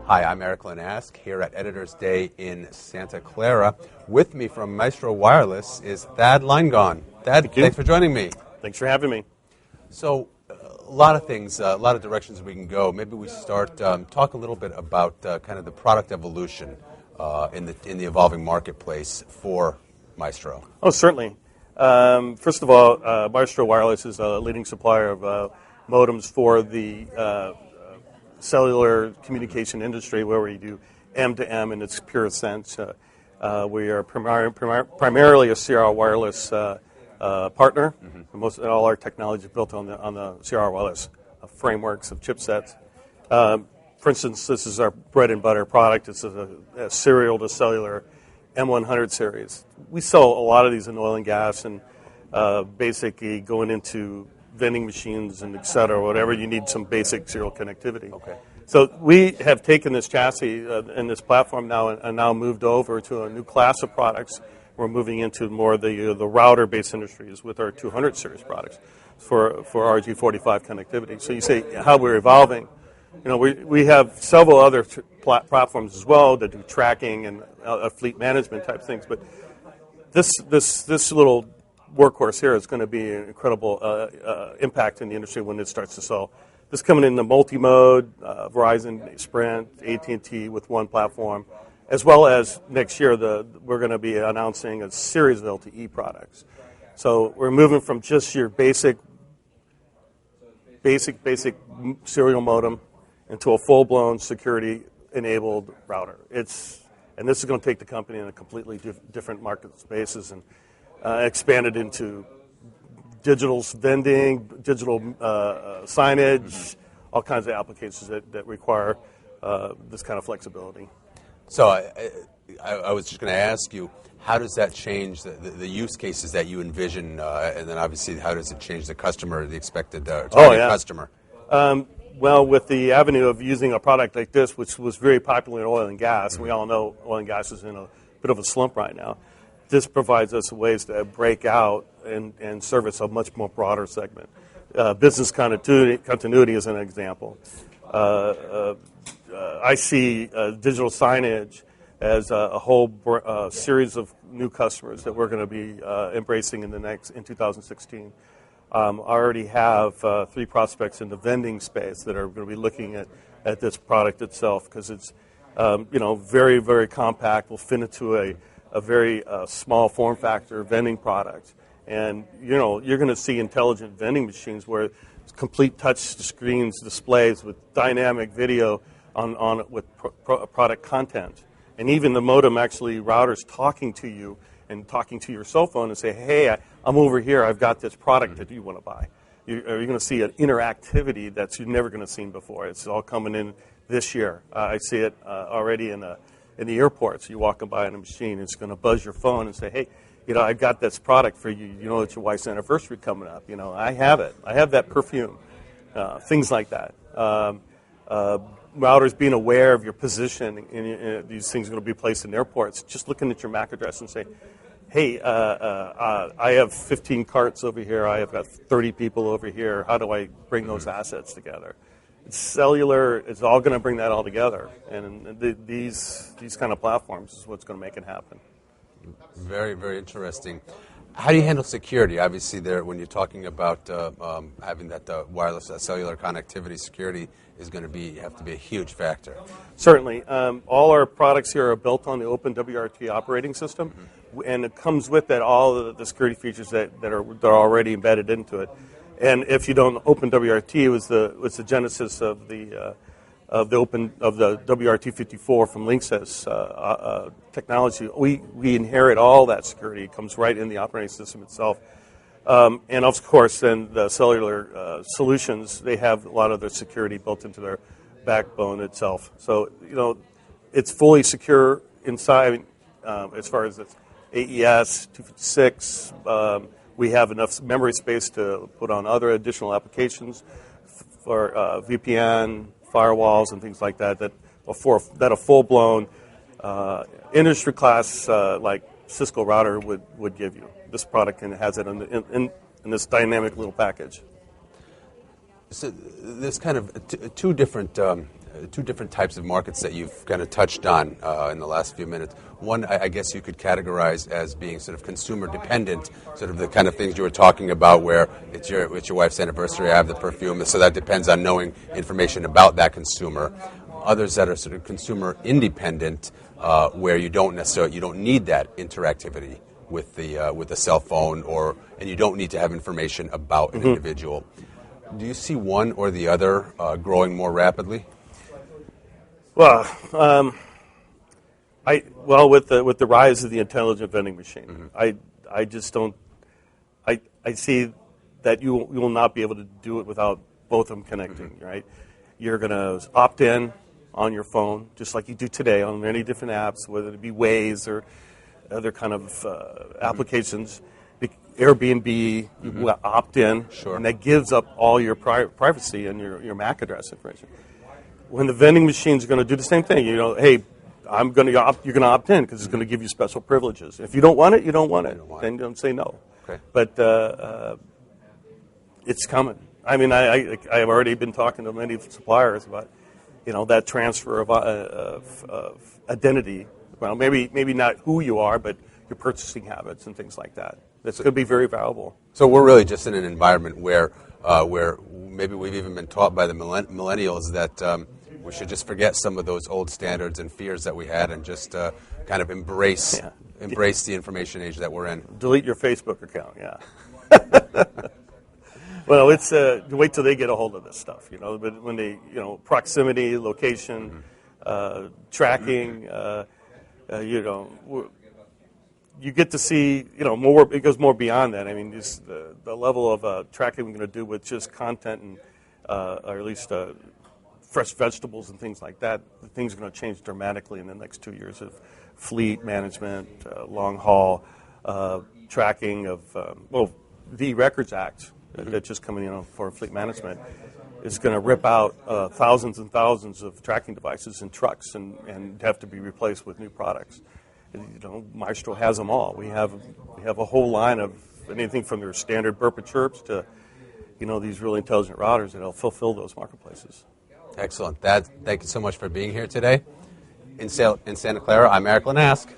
Hi, I'm Eric Lanask here at Editor's Day in Santa Clara. With me from Maestro Wireless is Thad Leingon. Thad, thanks for joining me. Thanks for having me. So, a lot of things, a lot of directions we can go. Maybe we start talk a little bit about kind of the product evolution in the evolving marketplace for Maestro. Oh, certainly. First of all, Maestro Wireless is a leading supplier of modems for the cellular communication industry, where we do M2M in its purest sense. We are primarily a CR Wireless partner. Mm-hmm. All our technology is built on the CR Wireless frameworks of chipsets. For instance, this is our bread and butter product. It's a serial to cellular M100 series. We sell a lot of these in oil and gas and basically going into vending machines and et cetera, whatever you need some basic serial connectivity. Okay. So we have taken this chassis and this platform now and now moved over to a new class of products. We're moving into more the router-based industries with our 200 series products for RG45 connectivity. So you say how we're evolving. You know, we have several other platforms as well that do tracking and fleet management type things, but this little workhorse here is going to be an incredible impact in the industry when it starts to sell. This coming in the multi-mode, Verizon, Sprint, AT&T with one platform, as well as next year we're going to be announcing a series of LTE products. So we're moving from just your basic serial modem into a full-blown security-enabled router. And this is going to take the company in a completely different market spaces and expand it into digital vending, digital signage, all kinds of applications that require this kind of flexibility. So I was just going to ask you, how does that change the use cases that you envision, and then obviously how does it change the customer, the expected target customer? Well, with the avenue of using a product like this, which was very popular in oil and gas, and we all know oil and gas is in a bit of a slump right now, this provides us ways to break out and service a much more broader segment. Business continuity is an example. I see digital signage as a whole series of new customers that we're going to be embracing in 2016. I already have 3 prospects in the vending space that are going to be looking at this product itself because it's very, very compact. Will fit into a very small form factor vending product, and you're going to see intelligent vending machines where it's complete touch screens, displays with dynamic video on it with product content, and even the modem actually routers talking to you and talking to your cell phone and say, hey, I'm over here, I've got this product that you want to buy. You're going to see an interactivity that you've never going to seen before. It's all coming in this year. I see it already in the airports. You're walking by in a machine, it's going to buzz your phone and say, hey, I've got this product for you. You know, it's your wife's anniversary coming up. I have it. I have that perfume. Things like that. Routers being aware of your position, and these things are going to be placed in airports. Just looking at your MAC address and say, hey, I have 15 carts over here. I have got 30 people over here. How do I bring those assets together? It's cellular. It's all going to bring that all together. And these kind of platforms is what's going to make it happen. Very, very interesting. How do you handle security? Obviously, when you're talking about having that wireless cellular connectivity, security is going to have to be a huge factor. Certainly. All our products here are built on the Open WRT operating system, and it comes with that all the security features that are already embedded into it. And if you don't, Open WRT was the genesis of the WRT54 from Linksys technology. We inherit all that security. It comes right in the operating system itself. And of course, then the cellular solutions, they have a lot of their security built into their backbone itself. So, it's fully secure inside as far as its AES 256. We have enough memory space to put on other additional applications for VPN, firewalls, and things like that that a full-blown industry class like Cisco router would give you. This product has it in this dynamic little package. So there's kind of two different two different types of markets that you've kind of touched on in the last few minutes. One, I guess you could categorize as being sort of consumer dependent, sort of the kind of things you were talking about, where it's your wife's anniversary, I have the perfume, so that depends on knowing information about that consumer. Others that are sort of consumer independent, where you don't need that interactivity with the cell phone, and you don't need to have information about an individual. Do you see one or the other growing more rapidly? Well, with the rise of the intelligent vending machine, I just don't. I see that you will not be able to do it without both of them connecting. Right? You're going to opt in on your phone, just like you do today on many different apps, whether it be Waze or other kind of applications. Airbnb, you opt in, and that gives up all your privacy and your MAC address information. When the vending machine is going to do the same thing, hey, you're going to opt in because it's going to give you special privileges. If you don't want it, you don't want it. Then don't say no. Okay. But it's coming. I mean, I've already been talking to many suppliers about, that transfer of identity. Well, maybe not who you are, but your purchasing habits and things like that. This could be very valuable. So we're really just in an environment where maybe we've even been taught by the millennials that we should just forget some of those old standards and fears that we had and just kind of embrace the information age that we're in. Delete your Facebook account, yeah. Well, it's wait till they get a hold of this stuff, But when they, proximity, location, tracking, you get to see, more. It goes more beyond that. I mean, the level of tracking we're going to do with just content and, or at least fresh vegetables and things like that. Things are going to change dramatically in the next 2 years of fleet management, long haul tracking of the Records Act that's just coming in for fleet management is going to rip out thousands and thousands of tracking devices in trucks and have to be replaced with new products. Maestro has them all. We have a whole line of anything from your standard burp and chirps to, these really intelligent routers that'll fulfill those marketplaces. Excellent. Thank you so much for being here today. In Santa Clara, I'm Eric Lanask.